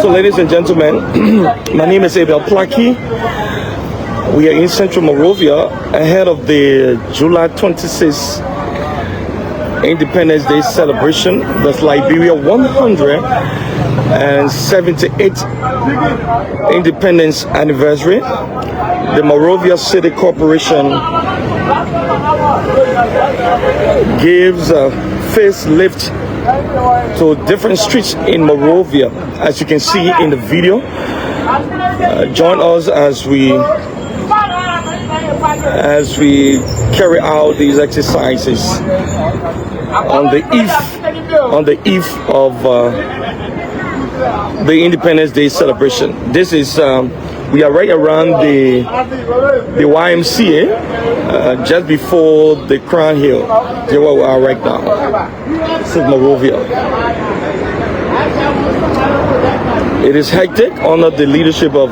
So, ladies and gentlemen, my name is Abel Plaki. We are in Central Monrovia ahead of the July 26th Independence Day celebration. That's Liberia 178th Independence Anniversary. The Monrovia City Corporation gives a facelift to different streets in Monrovia, as you can see in the video. Join us as we carry out these exercises on the eve of the Independence Day celebration. This is we are right around the YMCA, just before the Crown Hill. Here where we are right now. This is Monrovia. It is hectic under the leadership of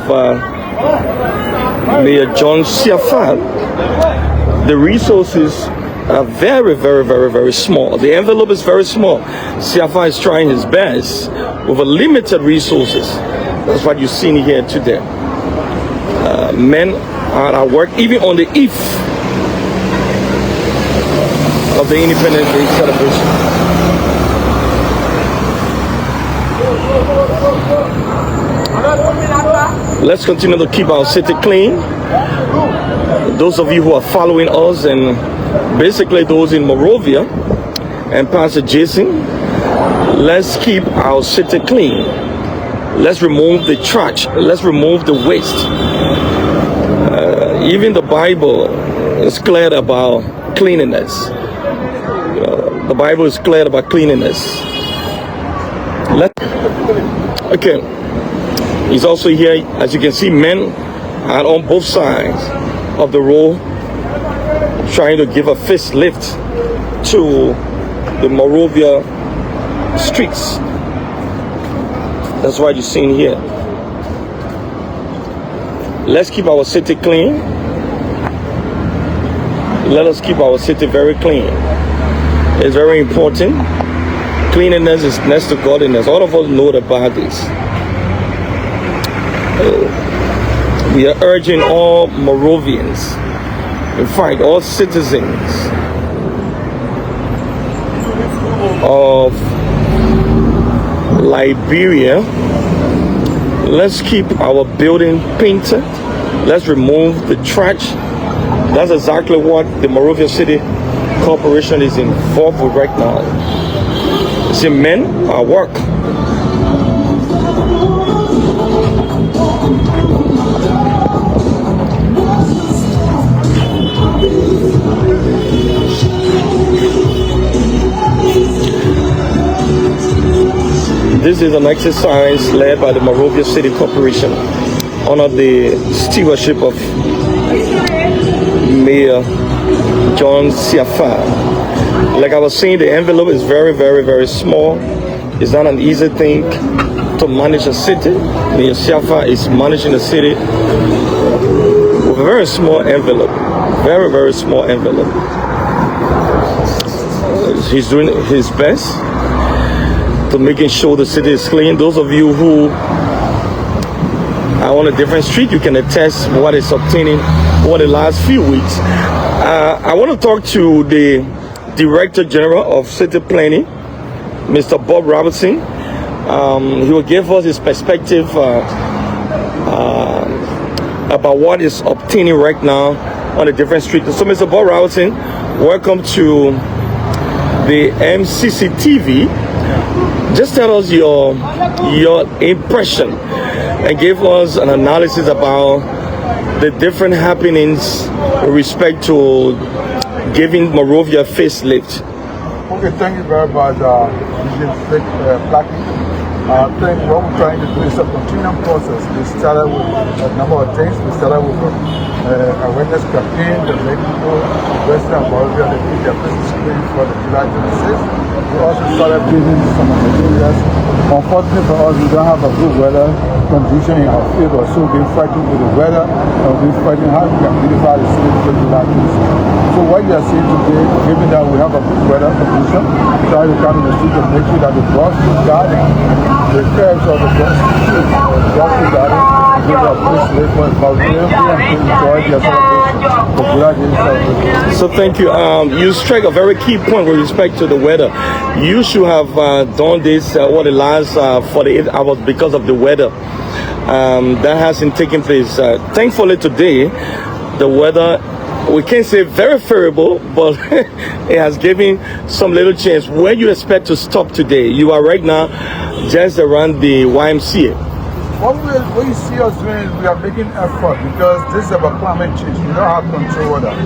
Mayor John Siafat. The resources are very small. The envelope is very small. Siafat is trying his best with a limited resources. That's what you're seeing here today. Men are at work even on the eve of the Independence Day celebration. Let's continue to keep our city clean. Those of you who are following us, and basically those in Monrovia and Pastor Jason, let's keep our city clean. Let's remove the trash. Let's remove the waste. Even the Bible is clear about cleanliness. The Bible is clear about cleanliness. Okay. He's also here, as you can see, men are on both sides of the road trying to give a facelift to the Monrovia streets. That's what you're seeing here. Let's keep our city clean. Let us keep our city very clean. It's very important. Cleanliness is next to godliness. All of us know about this. We are urging all Monrovians, in fact, all citizens of Liberia, let's keep our building painted. Let's remove the trash. That's exactly what the Monrovia City Corporation is involved with right now. See, men are work. This is an exercise led by the Monrovia City Corporation under the stewardship of Mayor John Siafat. Like I was saying, the envelope is very small. It's not an easy thing to manage a city. Mayor Siafat is managing the city with a very small envelope. Very small envelope. He's doing his best to making sure the city is clean. Those of you who are on a different street, you can attest what is obtaining over the last few weeks. I want to talk to the Director General of City Planning, Mr. Bob Robertson. He will give us his perspective about what is obtaining right now on the different streets. So, Mr. Bob Robertson, welcome to the MCC TV. Just tell us your impression and give us an analysis about the different happenings with respect to giving Monrovia a facelift. Okay, thank you very much, Mr. Plaki. I think what we're trying to do is a continuum process. We started with a number of things. We started with awareness campaign to make people Western Monrovia to keep their business clean for the July 26th. We also started building some of the areas Unfortunately for us, we don't have a good weather condition in our favor, so we've been fighting with the weather, and we've been fighting how we can beautify the city for July 26th. So what you are seeing today, given that we have a good weather condition, try to come in the street and make sure that the Broad Street Garden, the curves of the Broad Street Garden, give a place for Monrovia and to enjoy their celebration, the July celebration. So thank you. You strike a very key point with respect to the weather. You should have done this over the last 48 hours because of the weather. That hasn't taken place. Thankfully today, the weather, we can't say very favorable, but it has given some little chance. Where you expect to stop today? You are right now just around the YMCA. What you see us doing is we are making effort because this is about climate change. You don't have control over that.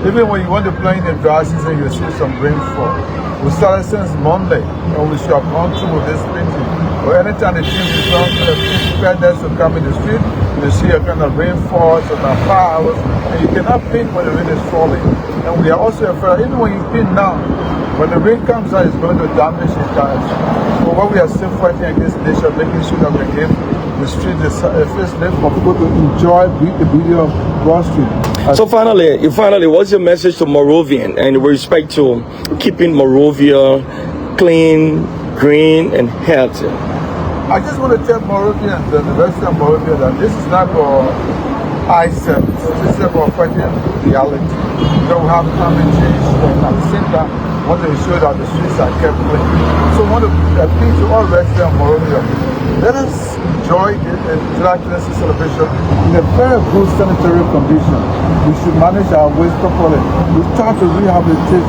Even when you want to play in the dry season, you see some rainfall. We started since Monday, and we should have gone through with this painting. But anytime the team becomes prepared to come in the street, you see a kind of rainfall, so now 5 hours, and you cannot paint when the rain is falling. And we are also afraid, even when you paint now, when the rain comes out, it's going to damage the tires. So what we are still fighting against nature, making sure that we give the street the facelift for people to enjoy the beauty of Broad Street. So finally, what's your message to Monrovian and with respect to keeping Monrovia clean, green, and healthy? I just want to tell Monrovians and the rest of Monrovia that this is not for eye service. This is about fighting reality. We don't have climate change, and at the same time, want to ensure that the streets are kept clean. So I want to appeal to all residents of Monrovia. Let us enjoy the July 26th celebration in a very good sanitary condition. We should manage our waste properly. We start to rehabilitate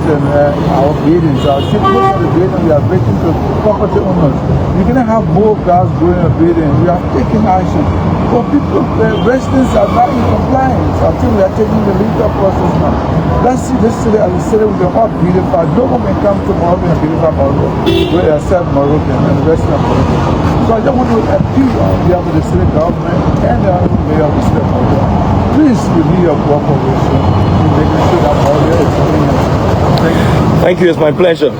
our buildings. Our city, most of the buildings we are breaking to property owners. You cannot have more gas growing in a building. We are taking action. But people, residents are not in compliance. I think we are taking the legal process now. Let's see this city as a city with the all beautiful. No one can come to Monrovia and beautify Monrovia. We accept Monrovia and the rest of Monrovia. So I just want to appeal on behalf of the city government and the mayor of the state of Monrovia. Please give me your cooperation in making sure that Monrovia is clean. Thank you, it's my pleasure.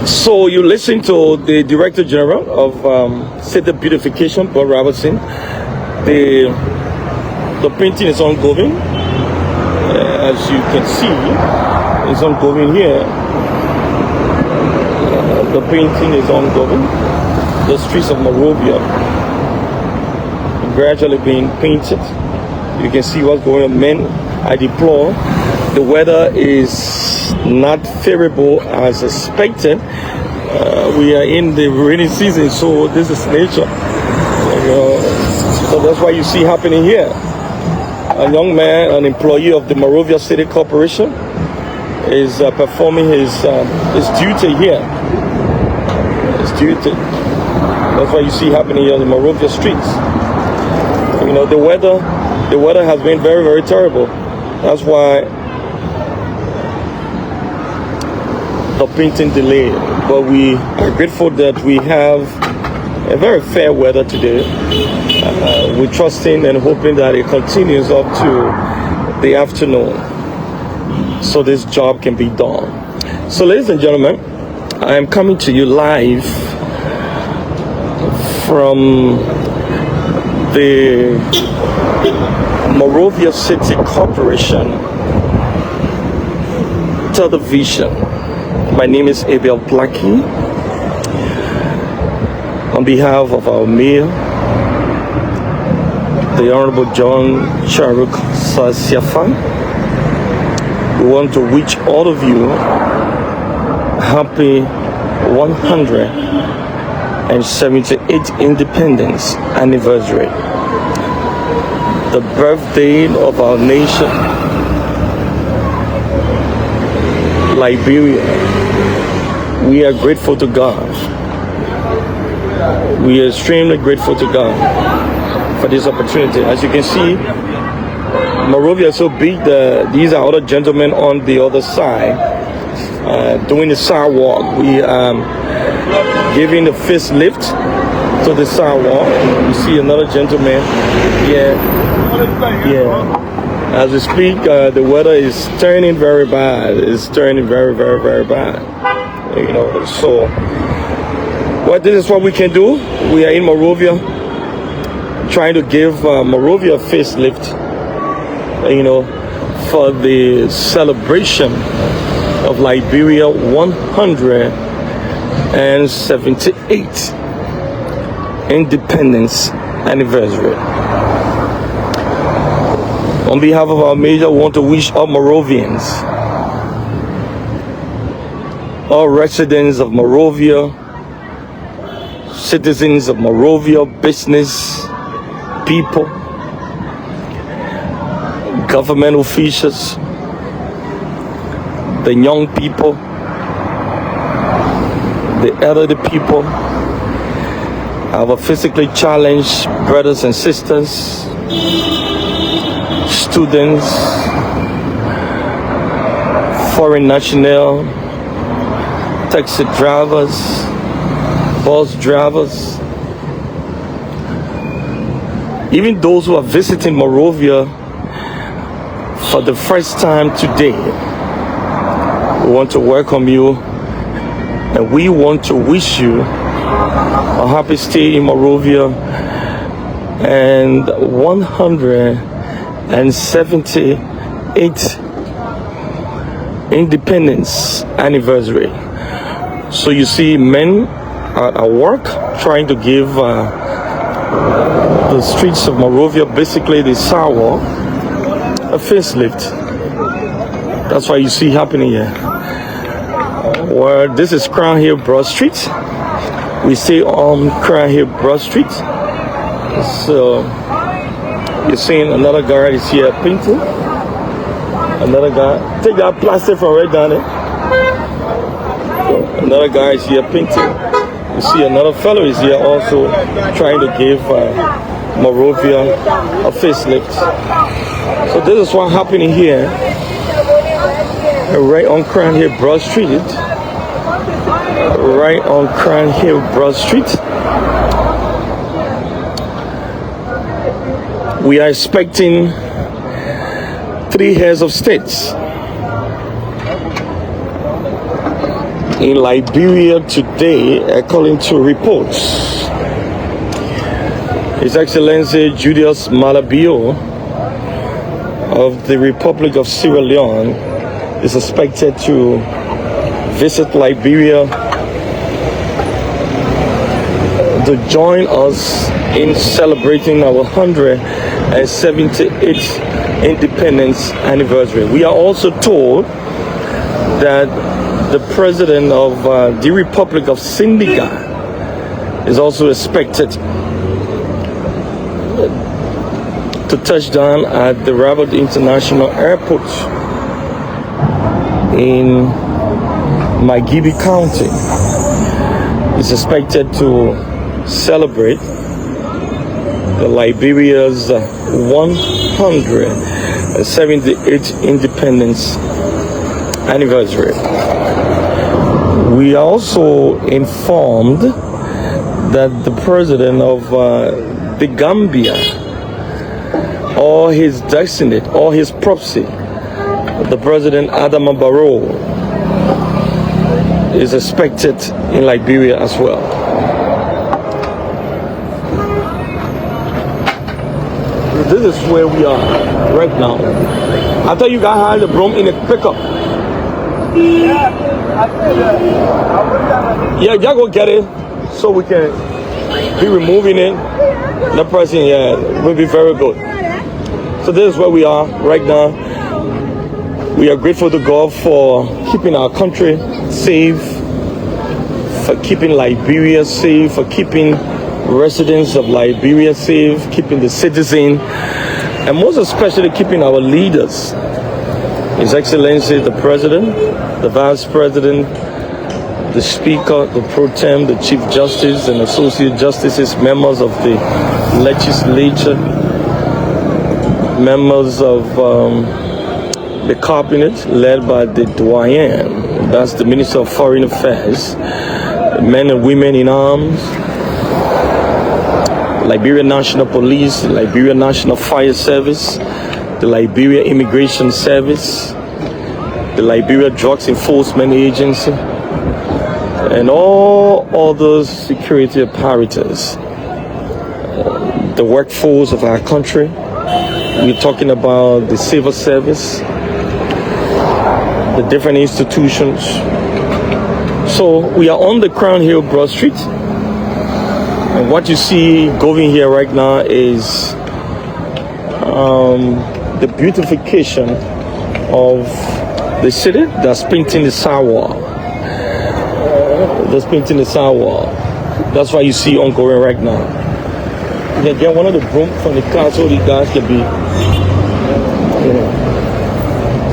So you listen to the Director General of City Beautification, Bob Robertson. The painting is ongoing. As you can see, it's ongoing here. The painting is ongoing. The streets of Monrovia gradually being painted. You can see what's going on. Men, I deplore. The weather is not favorable as expected. We are in the rainy season, so this is nature. So that's why you see happening here. A young man, an employee of the Monrovia City Corporation, is performing his duty here. His duty. That's why you see happening here on the Monrovia streets. You know, the weather has been very, very terrible. That's why the painting delay. But we are grateful that we have a very fair weather today. We're trusting and hoping that it continues up to the afternoon, so this job can be done. So ladies and gentlemen, I am coming to you live from the Monrovia City Corporation television. My name is Abel Blackie. On behalf of our mayor, the Honorable John Charuk Sasiafan, we want to wish all of you happy 178th Independence Anniversary, the birthday of our nation, Liberia. We are grateful to God. We are extremely grateful to God for this opportunity. As you can see, Monrovia is so big that these are other gentlemen on the other side doing the sidewalk. We giving the fist lift to the sidewalk. You see another gentleman here. Yeah. As we speak, the weather is turning very bad. It's turning very, very, very bad. You know, so Well, this is what we can do. We are in Monrovia, trying to give Monrovia a facelift, you know, for the celebration of Liberia 178th independence anniversary. On behalf of our major, we want to wish all Monrovians, all residents of Monrovia, citizens of Monrovia, business people, government officials, the young people, the elderly people, our physically challenged brothers and sisters, students, foreign national, taxi drivers, bus drivers, even those who are visiting Monrovia for the first time today. We want to welcome you, and we want to wish you a happy stay in Monrovia and 178th independence anniversary. So you see men are at work trying to give the streets of Monrovia, basically the Sawa, a facelift. That's what you see happening here. Well, this is Crown Hill Broad Street. We stay on Crown Hill Broad Street. So you're seeing another guy is here painting. Another guy, take that plastic from right down there. So another guy is here painting. You see another fellow is here also trying to give Monrovia a facelift. So this is what's happening here, right on Crown Hill Broad Street. Right on Crown Hill Broad Street. We are expecting 3 heads of states in Liberia today, according to reports. His Excellency Julius Malabio of the Republic of Sierra Leone is expected to visit Liberia to join us in celebrating our 178th independence anniversary. We are also told that the president of the Republic of Senegal is also expected to touch down at the Rabat International Airport in Magibi County. Is expected to celebrate the Liberia's 178th independence anniversary. We are also informed that the president of the Gambia, or his designate, or his proxy, the president Adama Barrow, is expected in Liberia as well. This is where we are right now. I thought you guys had the broom in a pickup. Yeah, y'all go get it so we can be removing it. The person, yeah, will be very good. So this is where we are right now. We are grateful to God for keeping our country safe, for keeping Liberia safe, for keeping residents of Liberia safe, keeping the citizens, and most especially keeping our leaders. His Excellency the President, the Vice President, the Speaker, the Pro Tem, the Chief Justice and Associate Justices, members of the Legislature, members of the Cabinet, led by the Doyen, that's the Minister of Foreign Affairs, men and women in arms, Liberia National Police, the Liberia National Fire Service, the Liberia Immigration Service, the Liberia Drugs Enforcement Agency, and all other security apparatus, the workforce of our country. We're talking about the civil service, the different institutions. So we are on the Crown Hill Broad Street, and what you see going here right now is the beautification of the city. That's painting the sidewalk. That's painting the sidewalk. That's why you see ongoing right now. You can get one of the broom from the car so the guys can be,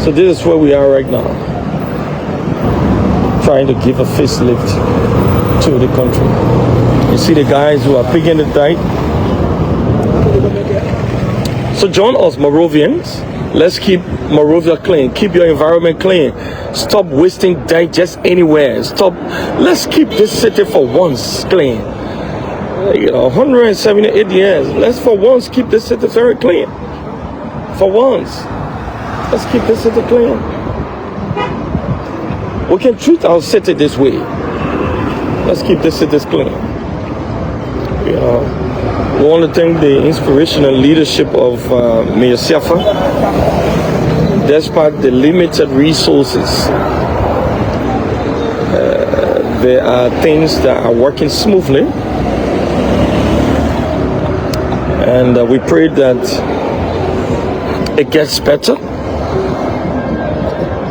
So this is where we are right now, trying to give a facelift to the country. You see the guys who are picking the dike. So join us, Monrovians. Let's keep Monrovia clean. Keep your environment clean. Stop wasting dike just anywhere. Let's keep this city for once clean. 178 years. Let's for once keep this city very clean. For once. Let's keep this city clean. We can treat our city this way. Let's keep this city clean. We want to thank the inspirational leadership of Mayor Siafa. Despite the limited resources, there are things that are working smoothly. And we pray that it gets better.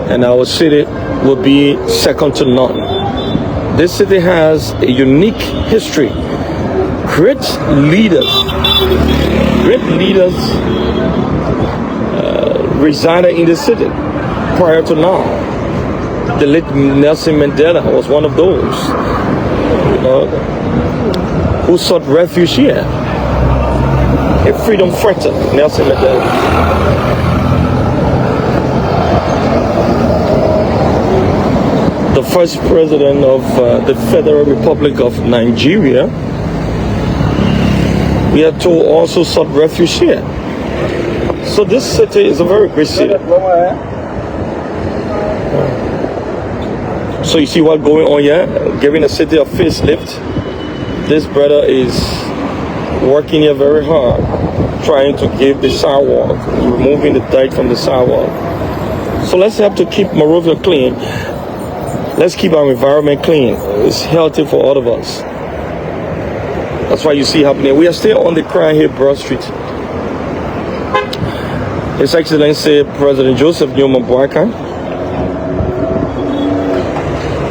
And our city will be second to none. This city has a unique history. Great leaders resided in the city prior to now. The late Nelson Mandela was one of those, who sought refuge here. A freedom fighter, Nelson Mandela. The first president of the Federal Republic of Nigeria, we are told, also sought refuge here. So this city is a very great city. So you see what going on here, giving the city a facelift. This brother is working here very hard, trying to give the sidewalk, removing the dike from the sidewalk. So let's have to keep Monrovia clean. Let's keep our environment clean. It's healthy for all of us. That's why you see happening. We are still on the Crown Hill Broad Street. His Excellency President Joseph Newman Boakai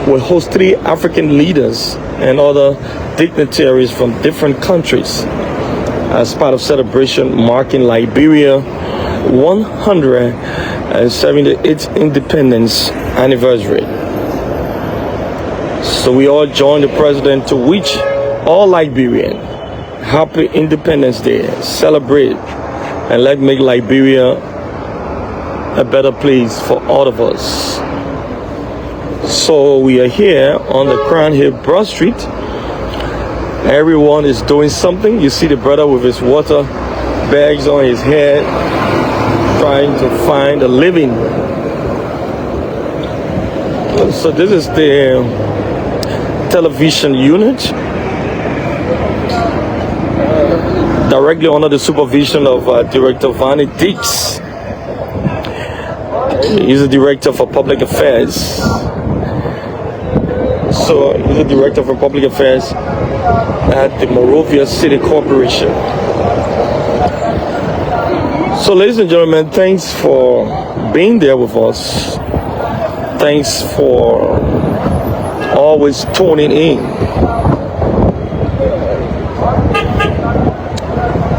will host 3 African leaders and other dignitaries from different countries as part of celebration marking Liberia 178th independence anniversary. So we all join the president to wish all Liberian happy Independence Day. Celebrate and let's make Liberia a better place for all of us. So we are here on the Crown Hill Broad Street. Everyone is doing something. You see the brother with his water bags on his head, trying to find a living. So this is the television unit, directly under the supervision of Director Vanny Dix. He's the Director for Public Affairs. So he's the Director for Public Affairs at the Monrovia City Corporation. So ladies and gentlemen, thanks for being there with us. Thanks for always tuning in.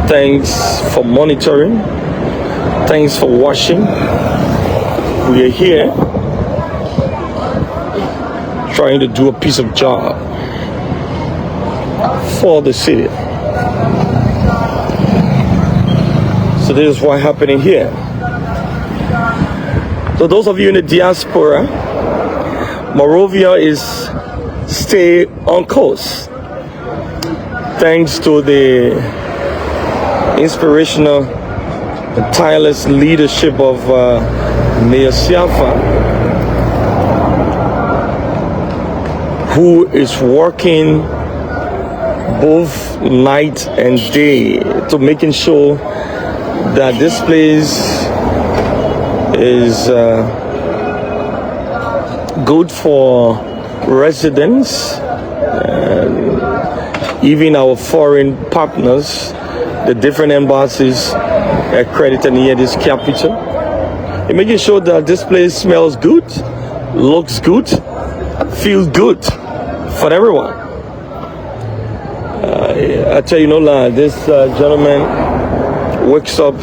Thanks for monitoring. Thanks for watching. We are here trying to do a piece of job for the city. So this is what's happening here. So those of you in the diaspora, Monrovia is stay on course. Thanks to the inspirational and tireless leadership of Mayor Siafa. who is working both night and day to making sure that this place is good for residents and even our foreign partners, the different embassies accredited near this capital, and making sure that this place smells good, looks good, feels good for everyone. I tell you no lie, this gentleman wakes up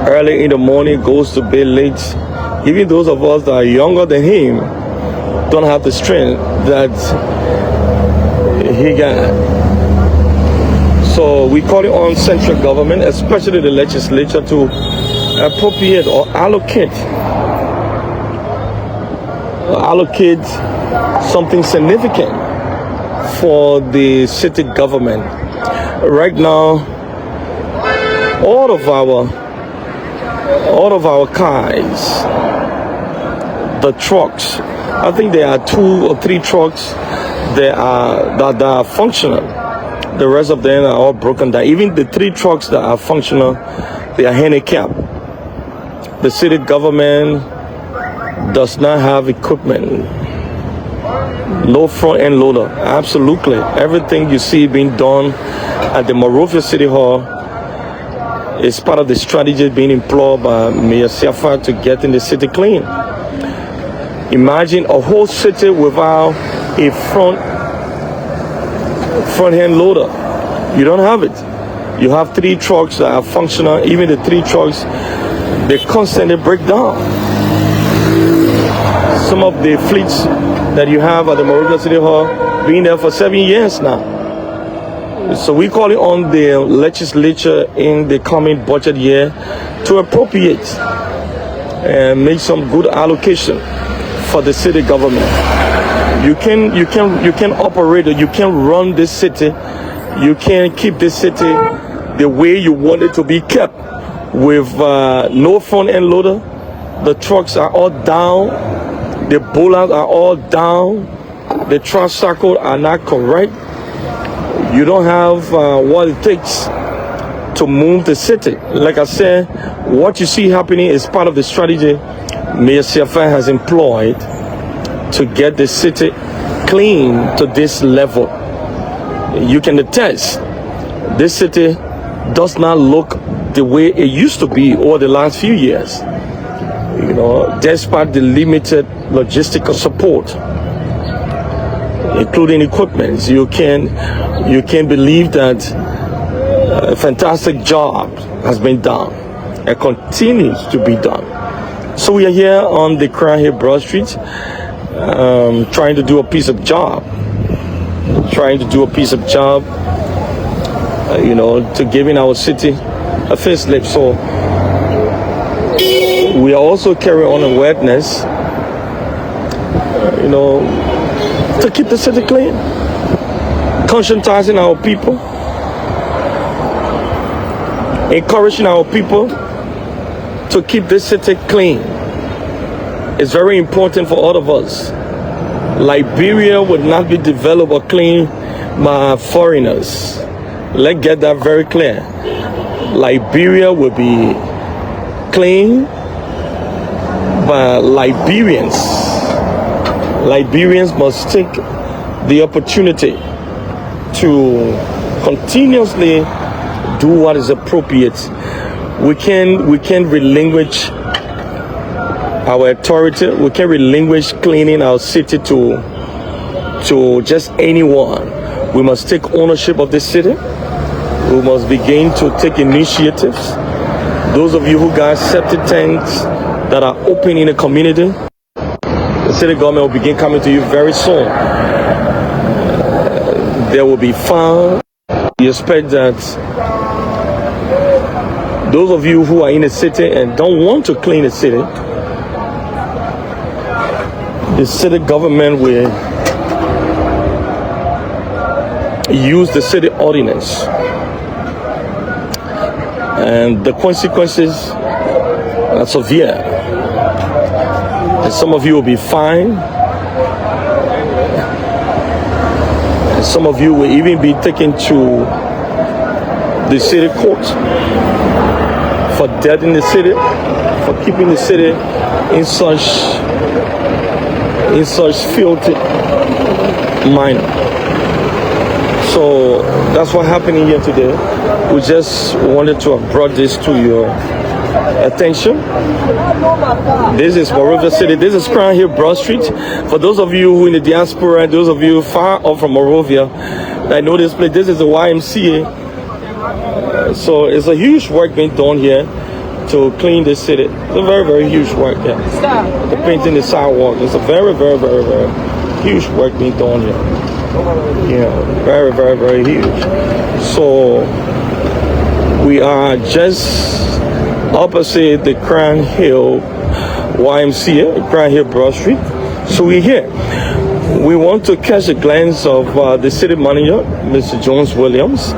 early in the morning, goes to bed late. Even those of us that are younger than him don't have the strength that he got. So we call it on central government, especially the legislature, to appropriate or allocate something significant for the city government. Right now, all of our cars, the trucks, I think there are 2 or 3 trucks that are functional. The rest of them are all broken down. Even the 3 trucks that are functional, they are handicapped. The city government does not have equipment. No front end loader. Absolutely. Everything you see being done at the Monrovia City Hall is part of the strategy being employed by Mayor Siafa to getting the city clean. Imagine a whole city without a front end loader. You don't have it. You have 3 trucks that are functional. Even the 3 trucks, they constantly break down. Some of the fleets that you have at the Monrovia City Hall being there for 7 years now. So we call it on the legislature in the coming budget year to appropriate and make some good allocation for the city government. You can operate it. You can run this city. You can keep this city the way you want it to be kept, with no front end loader. The trucks are all down. The bollards are all down. The tricycles are not correct. You don't have what it takes to move the city. Like I said, what you see happening is part of the strategy Mayor Siafa has employed to get the city clean to this level. You can attest, this city does not look the way it used to be over the last few years. You know, despite the limited logistical support, including equipment, you can believe that a fantastic job has been done and continues to be done. So we are here on the Crown Hill Broad Street, trying to do a piece of job, to giving our city a facelift. So we are also carrying on awareness, to keep the city clean, conscientizing our people, encouraging our people to keep this city clean. It's very important for all of us. Liberia would not be developed or clean by foreigners. Let's get that very clear. Liberia will be clean by Liberians. Liberians must take the opportunity to continuously do what is appropriate. We can relinquish our authority. We can relinquish cleaning our city to just anyone. We must take ownership of this city. We must begin to take initiatives. Those of you who got septic tanks that are open in the community, the city government will begin coming to you very soon. There will be fun. We expect that those of you who are in the city and don't want to clean the city government will use the city ordinance, and the consequences are severe. And some of you will be fined. Some of you will even be taken to the city court for debt in the city, for keeping the city in such filthy manner. So that's what happening here today. We just wanted to have brought this to your attention. This is Monrovia City. This is Crown Hill Broad Street. For those of you who in the diaspora and those of you far off from Monrovia, I know this place. This is the YMCA. So it's a huge work being done here to clean the city. It's a very, very huge work here. The painting the sidewalk. It's a very, very, very, very huge work being done here. Yeah, very, very, very huge. So we are just opposite the Crown Hill YMCA, Crown Hill Broad Street. So we're here. We want to catch a glance of the city manager, Mr. Jones Williams,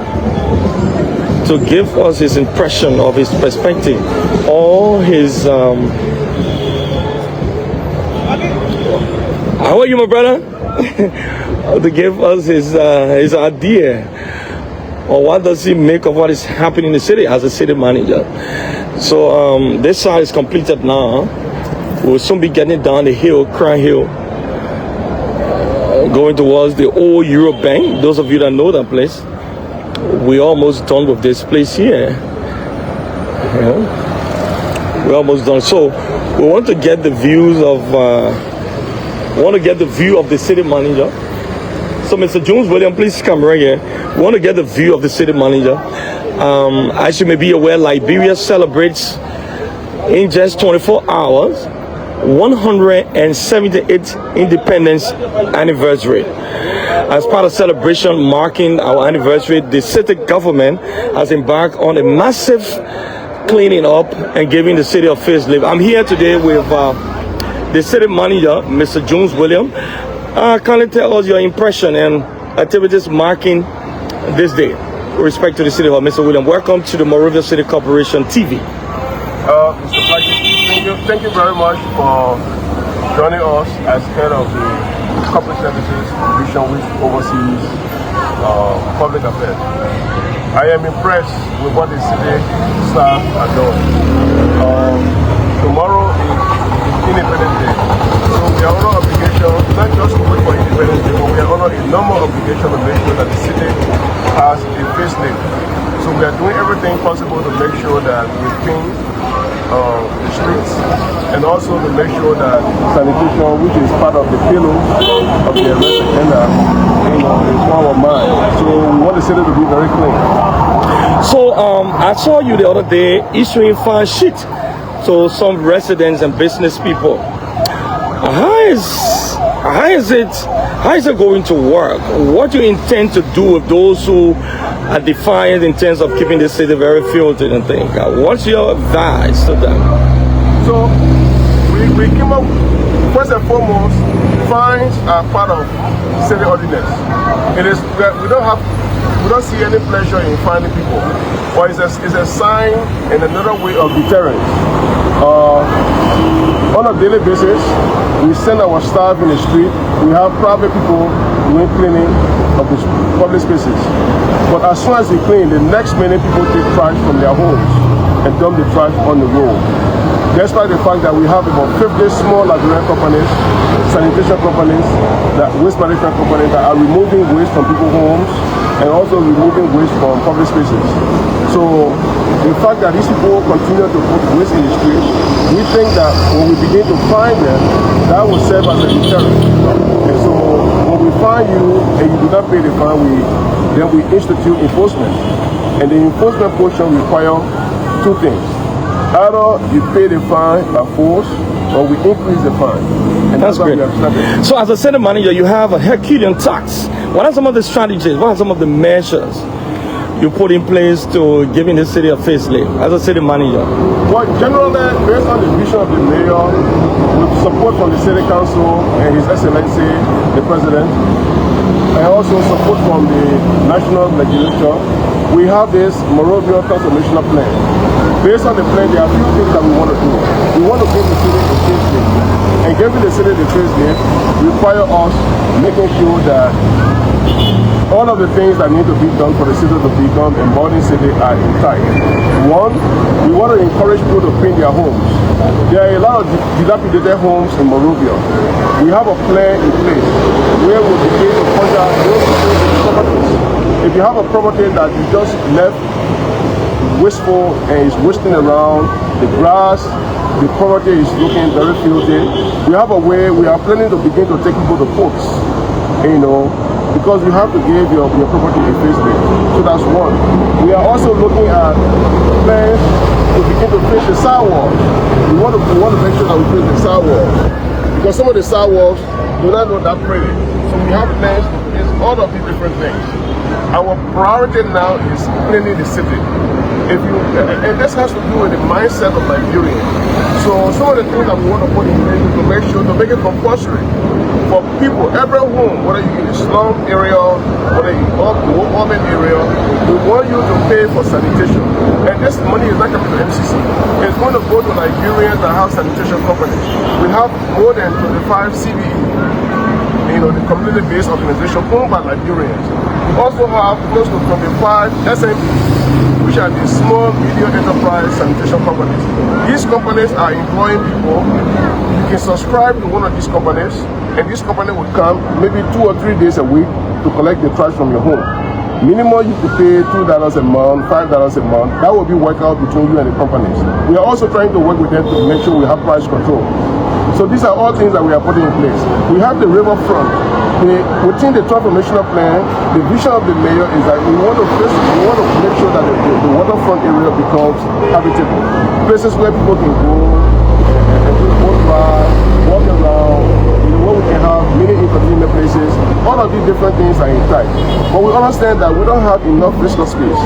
to give us his impression of his perspective, all his how are you, my brother? To give us his idea, or what does he make of what is happening in the city as a city manager. So this side is completed now. We'll soon be getting down the hill, Crown Hill, going towards the old Euro Bank. Those of you that know that place, we're almost done with this place here. Yeah. We're almost done. So we want to get the views of the city manager. So Mr. Jones Williams, please come right here. We want to get the view of the city manager. As you may be aware, Liberia celebrates in just 24 hours 178th independence anniversary. As part of celebration marking our anniversary, the city government has embarked on a massive cleaning up and giving the city a facelift. I'm here today with the city manager, Mr. Jones Williams. Kindly tell us your impression and activities marking this day with respect to the city hall. Mr. Williams, welcome to the Monrovia City Corporation TV. Mr. Blackie, thank you very much for joining us as head of the Corporate Services Division, which oversees public affairs. I am impressed with what the city staff are doing. Tomorrow is Independence Day, so we are under obligation not just to wait for Independence Day, but we are under a normal obligation to make sure that the city has a facelift. So we are doing everything possible to make sure that we clean the streets, and also to make sure that sanitation, which is part of the pillar of the arrest agenda, is one of mine. So we want the city to be very clean. So I saw you the other day issuing fine sheet to some residents and business people. How is it going to work? What do you intend to do with those who are defiant in terms of keeping the city very filthy and things? What's your advice to them? So we came up, first and foremost, fines are part of city ordinance. It is we don't see any pleasure in fining people, but it's a sign and another way of deterrence. On a daily basis, we send our staff in the street. We have private people doing cleaning of the public spaces. But as soon as we clean, the next minute people take trash from their homes and dump the trash on the road. Despite the fact that we have about 50 small Liberian companies, sanitation companies, waste management companies that are removing waste from people's homes and also removing waste from public spaces. So the fact that these people continue to put waste in the street, we think that when we begin to find them, that will serve as a deterrent. And so when we find you and you do not pay the fine, then we institute enforcement. And the enforcement portion requires two things. Either you pay the fine by force, or we increase the fine. And that's great. So as a city manager, you have a Herculean task. What are some of the strategies? What are some of the measures you put in place to giving the city a facelift as a city manager? Well, generally, based on the vision of the mayor, with support from the city council and His Excellency, the President, and also support from the national legislature, we have this Monrovia transformational plan. Based on the plan, there are a few things that we want to do. We want to give the city a facelift. And giving the city the facelift requires us making sure that all of the things that need to be done for the city to become a modern city are intact. One, we want to encourage people to paint their homes. There are a lot of dilapidated homes in Monrovia. We have a plan in place where we begin to contact those properties. If you have a property that you just left wasteful and is wasting around, the grass, the property is looking very filthy, we have a way, we are planning to begin to take people to courts, because you have to give your property a facelift. So that's one. We are also looking at plans to begin to fix the sidewalks. We want to make sure that we fix the sidewalks, because some of the sidewalks do not know that pretty. So we have plans to fix all of these different things. Our priority now is cleaning the city. And this has to do with the mindset of Nigerians. So some of the things that we want to put in place is to make it compulsory for people, every home, whether you're in the slum area, whether you're in the urban area, we want you to pay for sanitation. And this money is not coming to MCC. It's going to go to Nigerians that have sanitation companies. We have more than 25 CBE, the community-based organization owned by Nigerians. We also have close to 25 SMEs, which are the small, medium enterprise sanitation companies. These companies are employing people. You can subscribe to one of these companies, and this company will come maybe 2 or 3 days a week to collect the trash from your home. Minimum you could pay $2 a month, $5 a month. That will be worked out between you and the companies. We are also trying to work with them to make sure we have price control. So these are all things that we are putting in place. We have the riverfront. Within the transformational plan, the vision of the mayor is that we want to make sure that the waterfront area becomes habitable. Places where people can go and do boat rides, walk around, where we can have many entertainment places. All of these different things are intact. But we understand that we don't have enough physical space.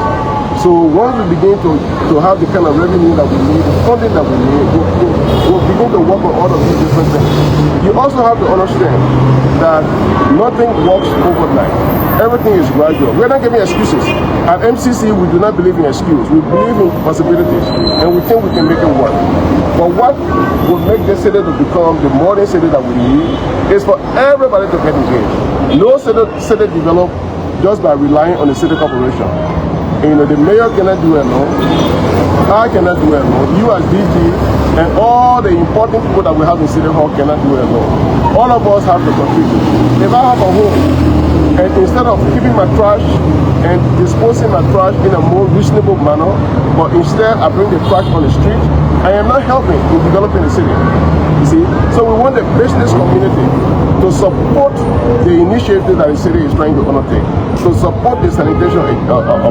So once we begin to have the kind of revenue that we need, the funding that we need, we'll begin to work on all of these different things. You also have to understand that nothing works overnight. Everything is gradual. We're not giving excuses. At MCC, we do not believe in excuses. We believe in possibilities, and we think we can make it work. But what will make this city to become the modern city that we need is for everybody to get engaged. No city developed just by relying on the city corporation. The mayor cannot do it alone. I cannot do it alone. You as DG and all the important people that we have in City Hall cannot do it alone. All of us have to contribute. If I have a home, and instead of keeping my trash and disposing my trash in a more reasonable manner, but instead I bring the trash on the street, I am not helping in developing the city. You see? So we want the business community to support the initiative that the city is trying to undertake, to support the sanitation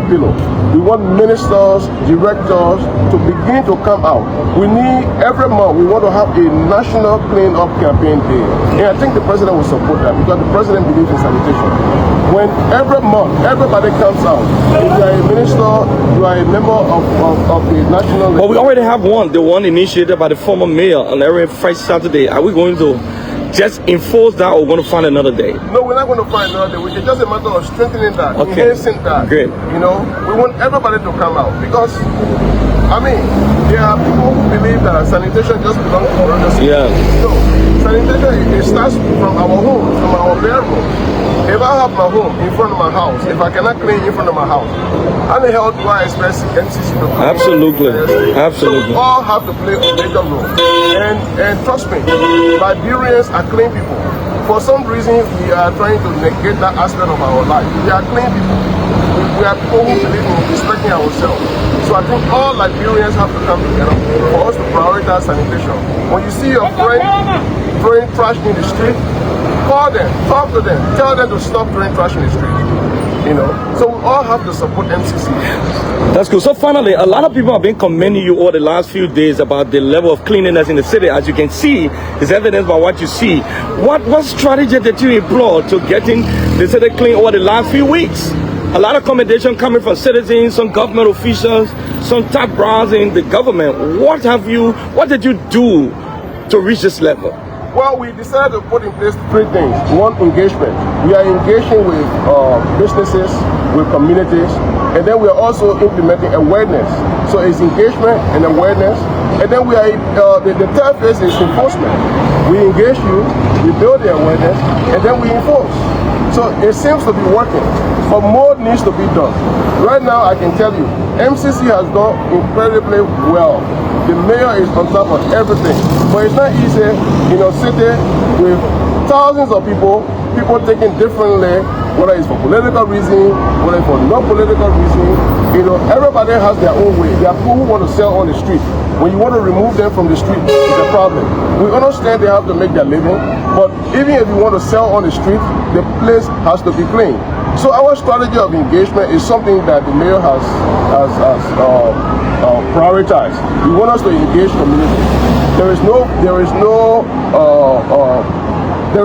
pillar. We want ministers, directors to begin to come out. We need, every month, we want to have a national clean-up campaign day. And I think the president will support that, because the president believes in sanitation. When every month, everybody comes out, if you are a minister, you are a member of the national... Well, we already have one, the one initiated by the former mayor on every Friday, Saturday. Are we going to just enforce that, or we're going to find another day? No, we're not going to find another day. It's just a matter of strengthening that, enhancing that. Great. We want everybody to come out, because, there are people who believe that sanitation just belongs to another city. Yeah. No, sanitation, it starts from our homes, from our bedrooms. If I have my home in front of my house, if I cannot clean in front of my house, how the hell do I expect MCC to clean? Absolutely. So Absolutely. we all have to play a major role. And trust me, Liberians are clean people. For some reason, we are trying to negate that aspect of our life. We are clean people. We are people who believe in respecting ourselves. So I think all Liberians have to come together for us to prioritize sanitation. When you see your friend throwing trash in the street, call them, talk to them, tell them to stop throwing trash in the street. So we all have to support MCC. That's cool. So finally, a lot of people have been commending you over the last few days about the level of cleanliness in the city. As you can see, it's evidenced by what you see. What strategy did you employ to getting the city clean over the last few weeks? A lot of commendation coming from citizens, some government officials, some top brass in the government. What did you do to reach this level? Well, we decided to put in place 3 things. One, engagement. We are engaging with businesses, with communities, and then we are also implementing awareness. So it's engagement and awareness, and then we are the third phase is enforcement. We engage you, we build the awareness, and then we enforce. So it seems to be working, but more needs to be done. Right now, I can tell you, MCC has done incredibly well. The mayor is on top of everything, but it's not easy in a city with thousands of people taking differently, whether it's for political reason, whether it's for non-political reason. Everybody has their own way. There are people who want to sell on the street. When you want to remove them from the street, it's a problem. We understand they have to make their living, but even if you want to sell on the street, the place has to be clean. So our strategy of engagement is something that the mayor has prioritized. We want us to engage community. There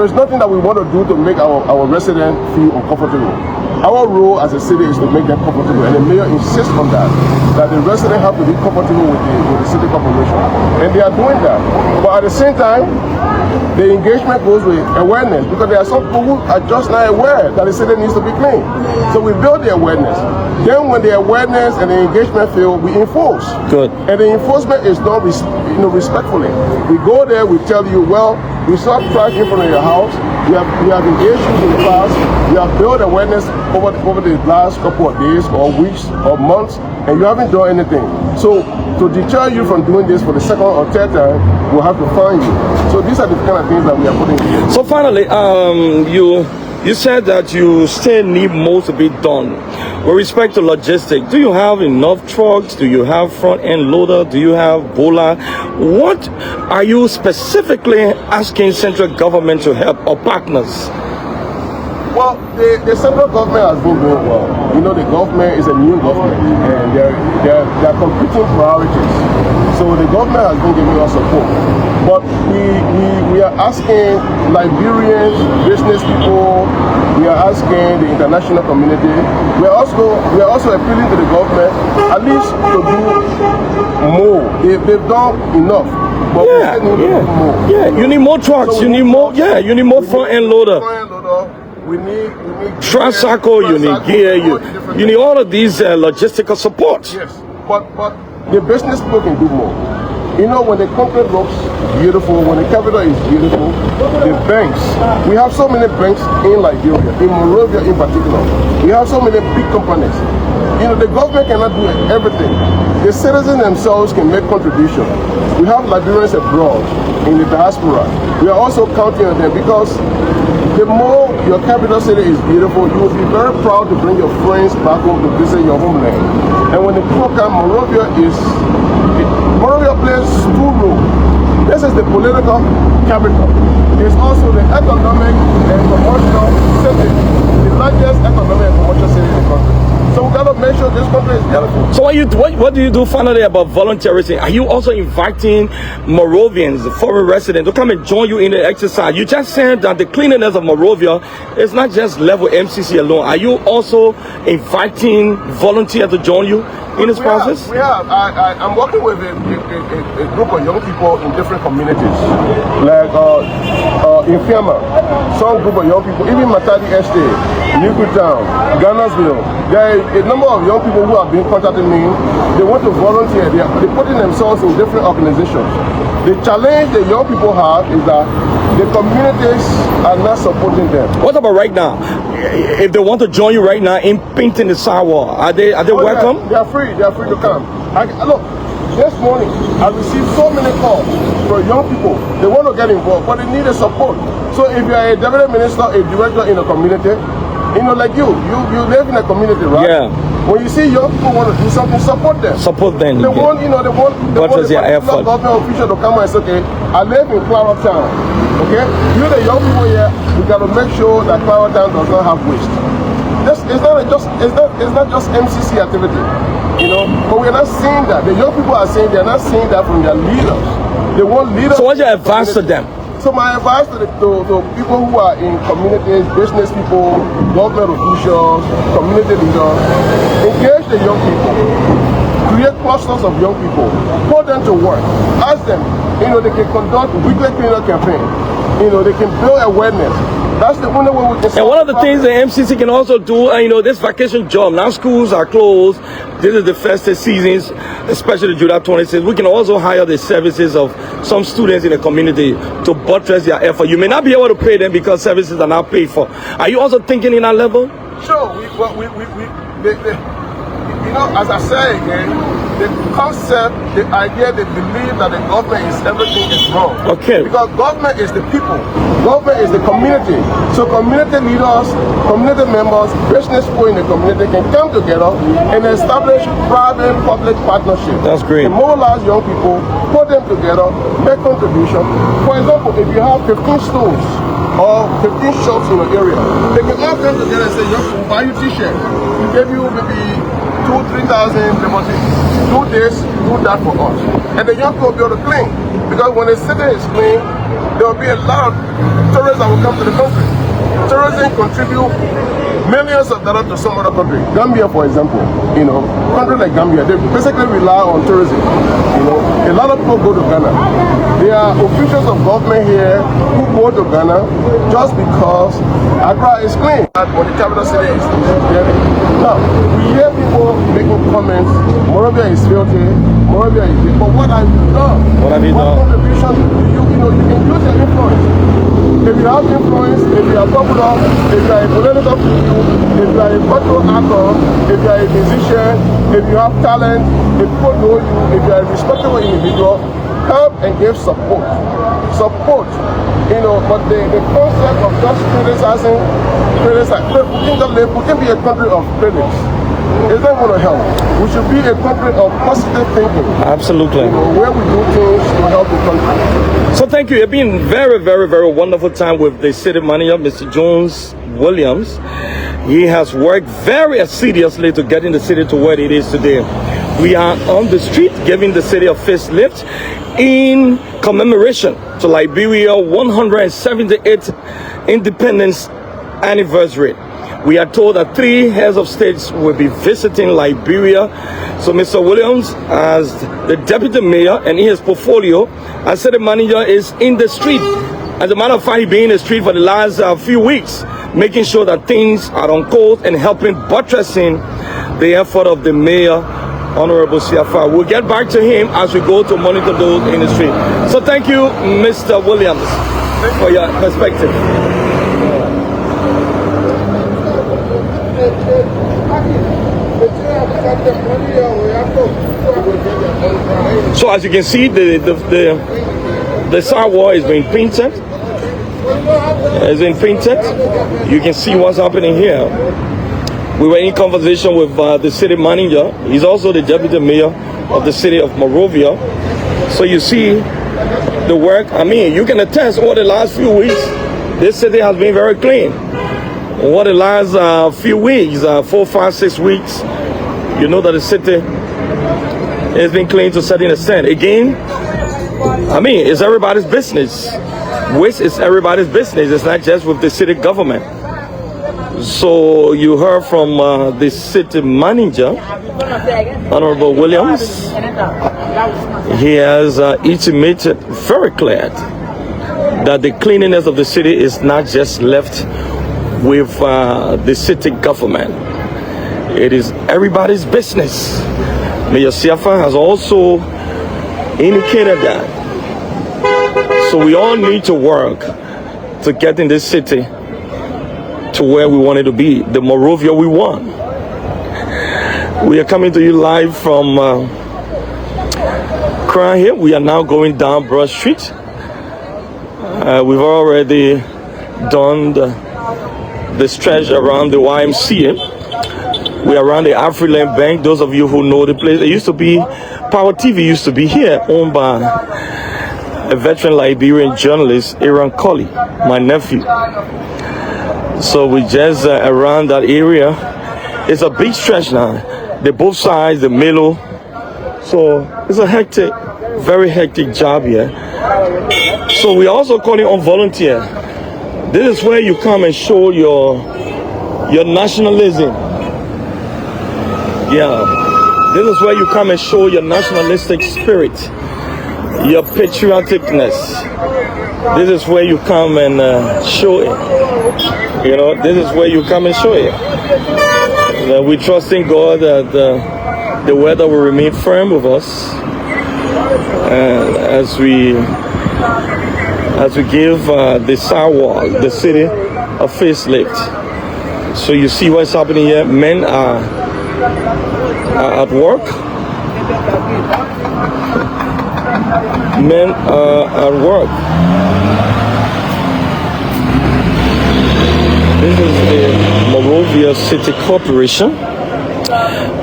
is nothing that we want to do to make our residents feel uncomfortable. Our role as a city is to make them comfortable, and the mayor insists on that the residents have to be comfortable with the city corporation, and they are doing that. But at the same time, the engagement goes with awareness, because there are some people who are just not aware that the city needs to be clean. So we build the awareness. Then when the awareness and the engagement fail, we enforce. Good. And the enforcement is done respectfully. We go there, we tell you, well, we saw trash in front of your house. We have engaged you in the past. We have built awareness over the last couple of days or weeks or months, and you haven't done anything. So to deter you from doing this for the second or third time, we'll have to fine you. So these are the kind of things that we are putting in. So finally, you said that you still need more to be done. With respect to logistics, do you have enough trucks? Do you have front-end loader? Do you have bowler? What are you specifically asking central government to help, or partners? Well, the central government has been doing well. The government is a new government, and there are competing priorities. So the government has been giving us support. But we are asking Liberians, business people, we are asking the international community, we are also appealing to the government at least to do more. They've done enough. But we still need to do more. Yeah, you need more trucks, So you need more front-end loader. We need Tricycle, you need gear, you need all of these logistical support. Yes, but the business people can do more. When the concrete looks beautiful, when the capital is beautiful, the banks, we have so many banks in Liberia, in Monrovia in particular. We have so many big companies. The government cannot do everything. The citizens themselves can make contributions. We have Liberians abroad, in the diaspora. We are also counting on them, because the more your capital city is beautiful, you will be very proud to bring your friends back home to visit your homeland. And when the people come, Monrovia plays two roles. This is the political capital. It's also the economic and commercial city, the largest economic and commercial city in the country. So we gotta make sure this country is beautiful. So what do you do finally about volunteerism? Are you also inviting Monrovians, foreign residents, to come and join you in the exercise? You just said that the cleanliness of Monrovia is not just level MCC alone. Are you also inviting volunteers to join you in this process? We have. I'm working with a group of young people in different communities, like in Fiamma, some group of young people, even Matadi Estate, Newtown, Ghanarsville. There are a number of young people who have been contacting me. They want to volunteer. They're putting themselves in different organizations. The challenge the young people have is that the communities are not supporting them. What about right now? If they want to join you right now in painting the sidewalk, are they welcome? They are free. They are free to come. Look, this morning I received so many calls from young people. They want to get involved, but they need a support. So if you are a deputy minister, a director in a community, like you live in a community, right? Yeah. When you see young people want to do something, support them. Support them. They want the effort. Government official to come and say, okay, I live in Clara Town. Okay, the young people here, we got to make sure that Clara Town does not have waste. It's not just MCC activity, but we're not seeing that. The young people are saying they're not seeing that from their leaders. They want leaders. So what's your advice to them? So my advice to people who are in communities, business people, government officials, community leaders, engage the young people. Create clusters of young people. Put them to work. Ask them, they can conduct weekly cleanup campaign. They can build awareness. That's the only way we can. And one of the things the MCC can also do, you know, this vacation job, now schools are closed, this is the festive seasons, especially July 26th, we can also hire the services of some students in the community to buttress their effort. You may not be able to pay them because services are not paid for. Are you also thinking in that level? Sure, you know, as I say again, the concept, the idea, they believe that the government is everything is wrong. Okay. Because government is the people. Government is the community. So community leaders, community members, business people in the community can come together and establish private-public partnership. That's great. And mobilize young people, put them together, make contribution. For example, if you have 15 stores or 15 shops in the area, they can all come together and say, we'll buy you t-shirt. We give you maybe 2,000-3,000, they must do this, do that for us. And the young people will be able to clean. Because when the city is clean, there will be a lot of tourists that will come to the country. Tourism contribute millions of dollars to some other country. Gambia, for example, you know, country like Gambia, they basically rely on tourism. You know, a lot of people go to Ghana. There are officials of government here who go to Ghana just because Accra is clean. But the capital city is dirty. Now, we hear people making comments, Monrovia is filthy, Monrovia is big. But what have you done? What have you done? What contribution you know, you can use your influence. If you have influence, if you are popular, if you are a political figure, if you are a cultural actor, if you are a musician, if you have talent, if people know you, if you are a respectable individual, help and give support. Support, you know, but the concept of just criticizing, we can be a country of critics. It's not going to help. We should be a country of positive thinking. Absolutely. You know, where we do things to help the country. So thank you. It's been very, very, very wonderful time with the city manager, Mr. Jones Williams. He has worked very assiduously to getting the city to where it is today. We are on the street giving the city a facelift in commemoration to Liberia 178th independence anniversary. We are told that 3 heads of states will be visiting Liberia. So Mr. Williams, as the deputy mayor and in his portfolio, as city manager, is in the street. As a matter of fact, he's been in the street for the last few weeks, making sure that things are on course and helping buttressing the effort of the mayor, Honorable Siafa. We'll get back to him as we go to monitor those in the street. So thank you, Mr. Williams, for your perspective. So as you can see, the sidewall is being painted. It's been painted. You can see what's happening here. We were in conversation with the city manager. He's also the deputy mayor of the city of Monrovia. So you see the work. I mean, you can attest over the last few weeks, this city has been very clean. Over the last few weeks, 4, 5, 6 weeks, you know that the city has been clean to a certain extent. Again, I mean, it's everybody's business. Waste is everybody's business. It's not just with the city government. So you heard from the city manager, Honorable Williams. He has intimated very clear that the cleanliness of the city is not just left with the city government. It is everybody's business. Mayor Siafa has also indicated that. So we all need to work to get in this city to where we want it to be, the Monrovia we want. We are coming to you live from Crown here. We are now going down Broad Street. We've already done the stretch around the YMCA. We are around the Afriland Bank. Those of you who know the place, it used to be, Power TV used to be here, owned by a veteran Liberian journalist, Aaron Colley, my nephew. So we just around that area. It's a big stretch now. The both sides, the middle. So it's a hectic, very hectic job here. So we're also calling on volunteer. This is where you come and show your nationalism. Yeah, this is where you come and show your nationalistic spirit, your patrioticness. this is where you come and show it. You know, this is where you come and show it. We trust in God that the weather will remain firm with us as we give the sidewalk, the city, a facelift. So you see what's happening here. Men are at work. Men are at work. This is the Monrovia City Corporation.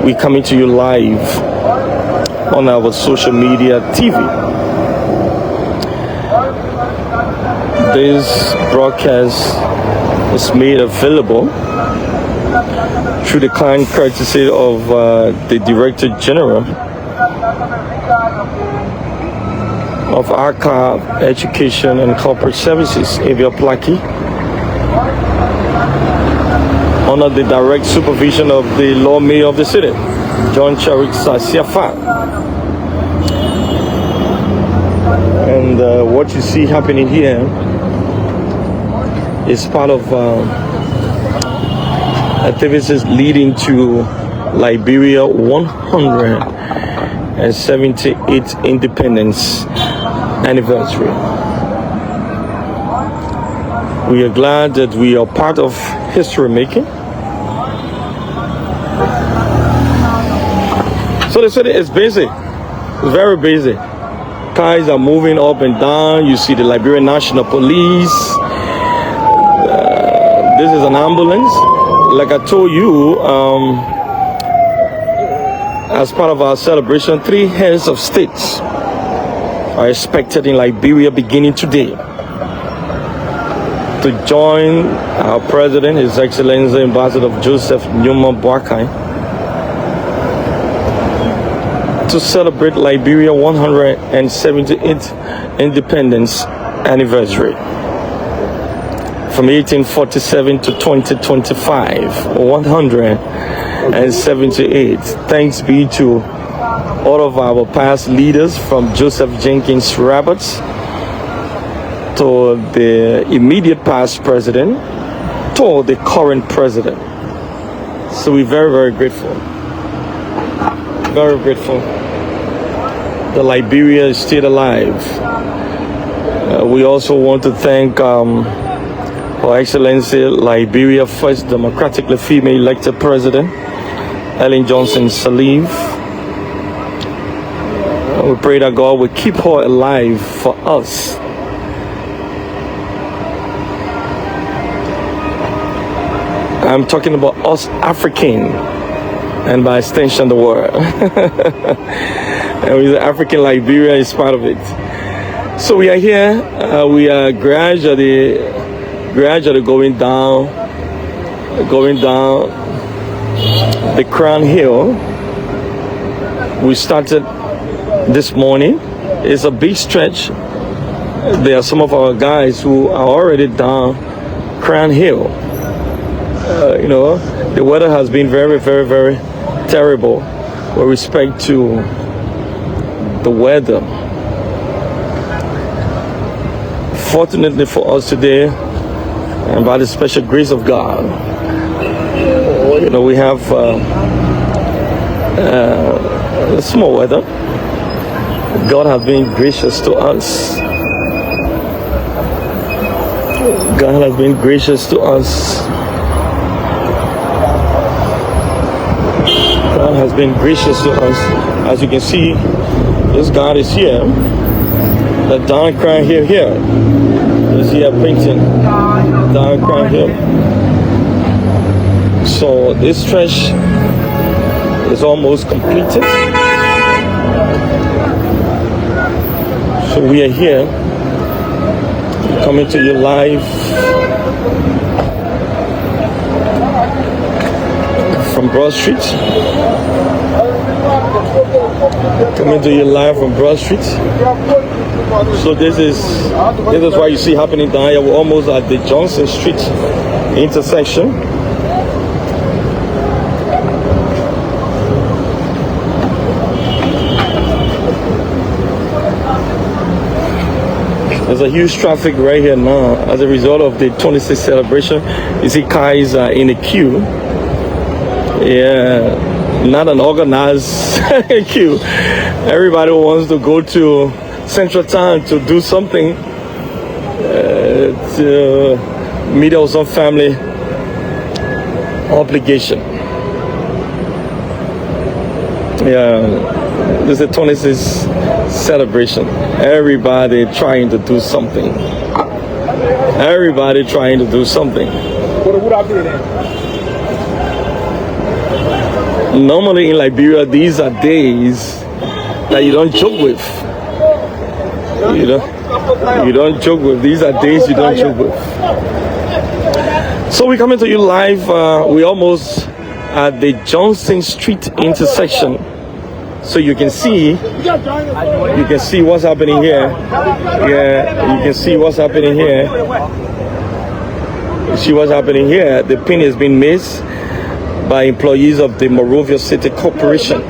We're coming to you live on our social media TV. This broadcast is made available through the kind courtesy of the Director General of Archive, Education and Corporate Services, Avia Plaki, under the direct supervision of the Lord Mayor of the city, John Charik Sasiafa. And what you see happening here is part of activities leading to Liberia 178th independence anniversary. We are glad that we are part of history making. So the city is busy, very busy. Cars are moving up and down. You see the Liberian National Police. This is an ambulance. Like I told you, as part of our celebration, 3 heads of states are expected in Liberia beginning today to join our president, His Excellency Ambassador Joseph Nyuma Boakai, to celebrate Liberia 178th independence anniversary. From 1847 to 2025, 178. Thanks be to all of our past leaders, from Joseph Jenkins Roberts to the immediate past president to the current president. So we're very, very grateful. Very grateful that Liberia is still alive. We also want to thank Her Excellency Liberia First Democratically Female Elected President Ellen Johnson Sirleaf. We pray that God will keep her alive for us. I'm talking about us African, and by extension the world. And with African, Liberia is part of it. So we are here. We are gradually going down the Crown Hill. We started this morning. It's a big stretch. There are some of our guys who are already down Crown Hill. You know, the weather has been very, very, very terrible with respect to the weather. Fortunately for us today, and by the special grace of God, you know, we have small weather. God has been gracious to us. God has been gracious to us. God has been gracious to us. As you can see, this God is here. The Don Crown here. Is here painting Don Crown here. So this stretch is almost completed. So we are here, coming to you live from Broad Street. Coming to you live from Broad Street. So this is why you see happening down here. We're almost at the Johnson Street intersection. There's a huge traffic right here now as a result of the 26th celebration. You see cars in a queue. Yeah, not an organized queue. Everybody wants to go to Central Town to do something, to meet out some family obligation. Yeah, this is the 26th celebration. Everybody trying to do something. Everybody trying to do something. Normally in Liberia, these are days that you don't joke with. You don't joke with. These are days you don't joke with. So we're coming to you live. We're almost at the Johnson Street intersection. So you can see what's happening here. Yeah, you can see what's happening here. You see what's happening here. The pin has been missed by employees of the Monrovia City Corporation.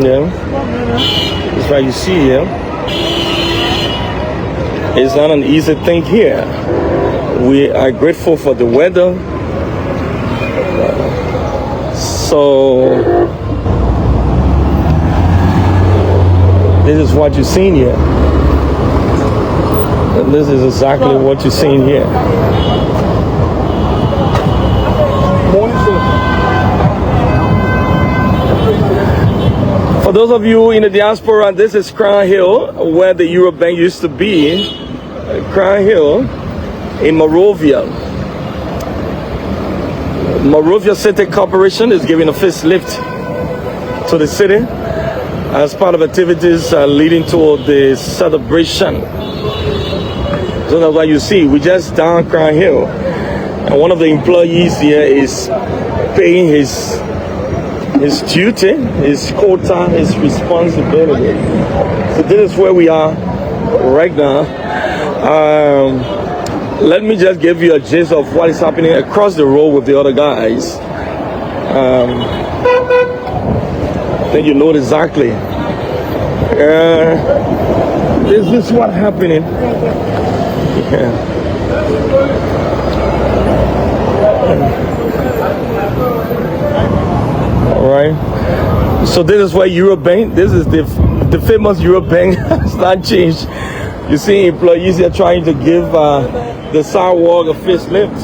Yeah, that's what you see here. It's not an easy thing here. We are grateful for the weather. So this is what you're seeing here. And this is exactly what you're seeing here. For those of you in the diaspora, this is Crown Hill, where the Euro Bank used to be. Crown Hill in Monrovia. Monrovia City Corporation is giving a facelift to the city as part of activities leading to the celebration. So that's what you see. We just down Crown Hill, and one of the employees here is paying his duty, his quota, his responsibility. So this is where we are right now. Let me just give you a gist of what is happening across the road with the other guys. Then you know exactly. This is what happening. Yeah. All right. So this is where Eurobank. This is the famous Eurobank has not changed. You see employees here trying to give the sidewalk a facelift.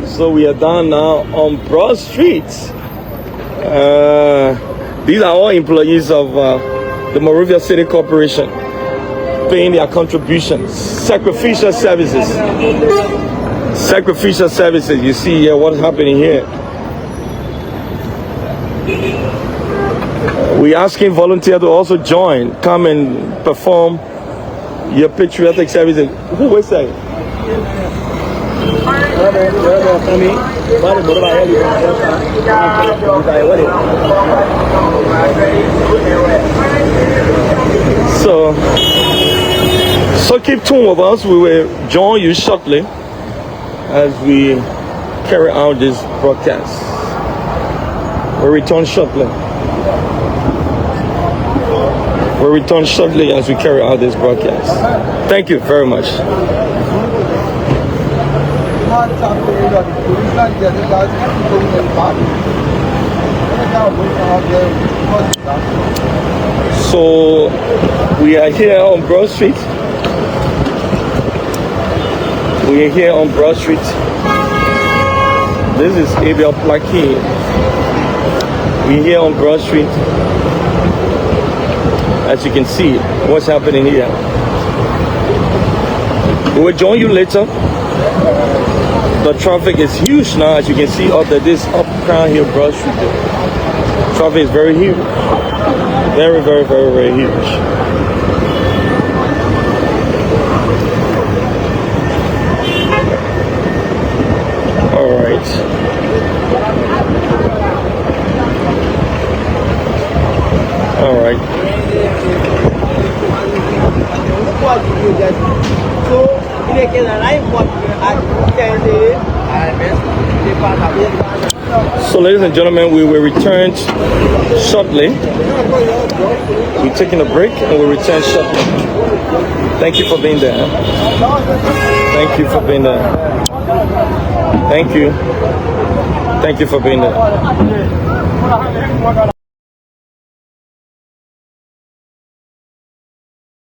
So we are down now on Broad Street. These are all employees of the Monrovia City Corporation paying their contributions. Sacrificial services. Sacrificial services. You see here what's happening here. We're asking volunteers to also join, come and perform your patriotic services. Who was that? So keep tuned with us. We will join you shortly as we carry out this broadcast. We'll return shortly. We'll return shortly as we carry out this broadcast. Thank you very much. So we are here on Broad Street. We are here on Broad Street. This is Abel Plaquet. We're here on Broad Street. As you can see, what's happening here. We will join you later. The traffic is huge now, as you can see up there. This up Crown Hill Broad Street. Traffic is very huge. Very, very, very, very huge. All right. All right. So, So, ladies and gentlemen, we will return shortly. We're taking a break and we'll return shortly. Thank you for being there. Thank you for being there. Thank you. Thank you for being there.